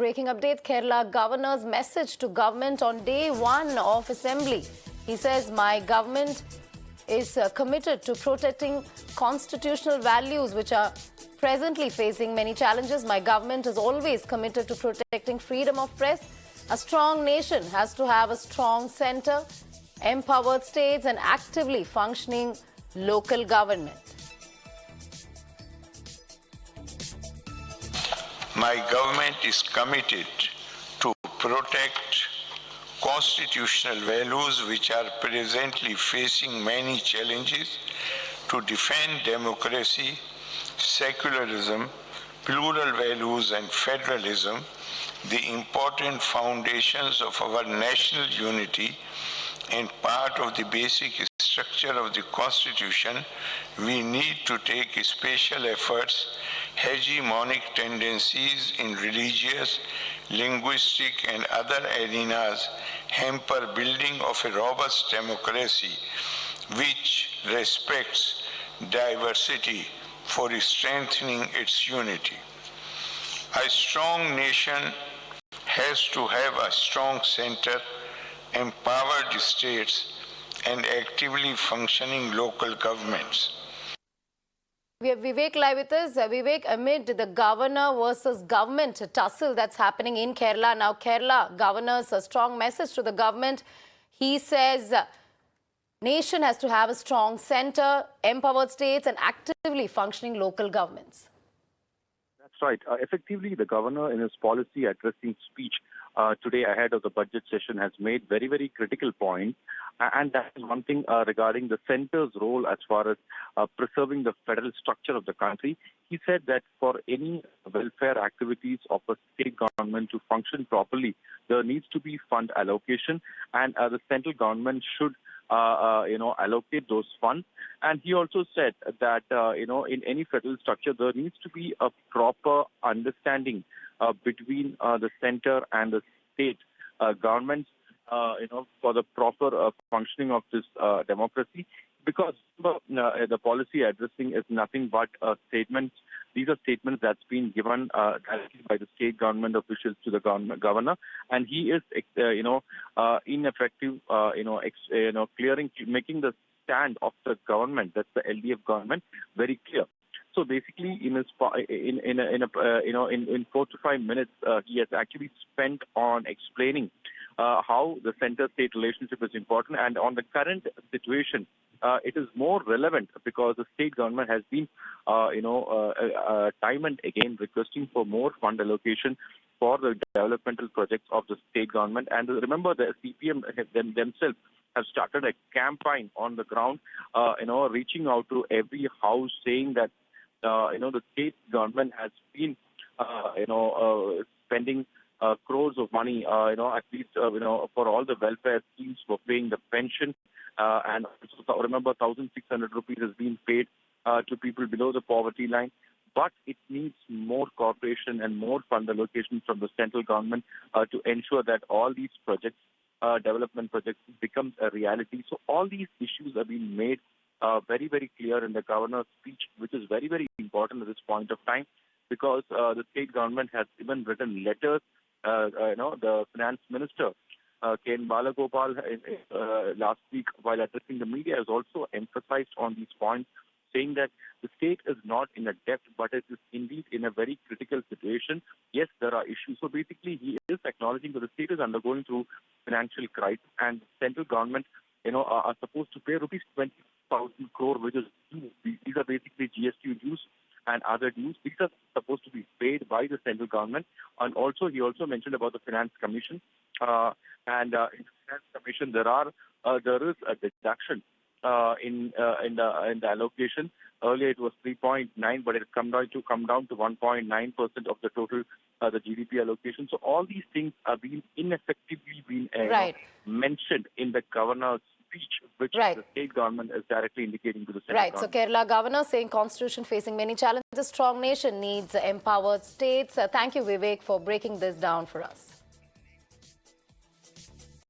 breaking update. Kerala Governor's message to government on day one of assembly. He says, my government is committed to protecting constitutional values which are presently facing many challenges. My government is always committed to protecting freedom of press. A strong nation has to have a strong centre, empowered states and actively functioning local government. My government is committed to protect constitutional values which are presently facing many challenges, to defend democracy, secularism, plural values and federalism, the important foundations of our national unity and part of the basic structure of the Constitution. We need to take special efforts. Hegemonic tendencies in religious, linguistic and other arenas hamper building of a robust democracy which respects diversity for strengthening its unity. A strong nation has to have a strong center, empowered states and actively functioning local governments. We have Vivek live with us. Vivek, amid the governor versus government tussle that's happening in Kerala, now Kerala governor's a strong message to the government. He says nation has to have a strong centre, empowered states and actively functioning local governments. That's right. Effectively, the governor in his policy addressing speech today ahead of the budget session has made very, very critical points. And that is one thing regarding the centre's role as far as preserving the federal structure of the country. He said that for any welfare activities of a state government to function properly, there needs to be fund allocation, and the central government should allocate those funds. And he also said that, in any federal structure, there needs to be a proper understanding between the center and the state governments, for the proper functioning of this democracy. Because the policy addressing is nothing but statements. These are statements that's been given directly by the state government officials to the governor, and he is, ineffective, making the stand of the government, that's the LDF government, very clear. So basically, in 4 to 5 minutes, he has actually spent on explaining how the center-state relationship is important, and on the current situation, it is more relevant because the state government has been, time and again requesting for more fund allocation for the developmental projects of the state government. And remember, the CPM themselves have started a campaign on the ground, reaching out to every house, saying that the state government has been, spending crores of money, at least, for all the welfare schemes, for paying the pension. And also, remember, 1,600 rupees has been paid to people below the poverty line. But it needs more cooperation and more fund allocation from the central government to ensure that all these projects, development projects, becomes a reality. So all these issues have been made very, very clear in the governor's speech, which is very, very important at this point of time, because the state government has even written letters. The finance minister, Ken Balagopal, last week, while addressing the media, has also emphasized on these points, saying that the state is not in a debt, but it is indeed in a very critical situation. Yes, there are issues. So basically, he is acknowledging that the state is undergoing through financial crisis, and the central government, are supposed to pay rupees 20,000 crore, which is due. These are basically GST dues and other dues. These are supposed to be paid by the central government. And also, he also mentioned about the Finance Commission. In the Finance Commission, there is a deduction in the allocation. Earlier, it was 3.9, but it come down to 1.9% of the total the GDP allocation. So all these things are being ineffectively mentioned in the governor's speech, which the state government is directly indicating to the central government. So Kerala governor saying constitution facing many challenges, strong nation needs empowered states. Thank you, Vivek, for breaking this down for us.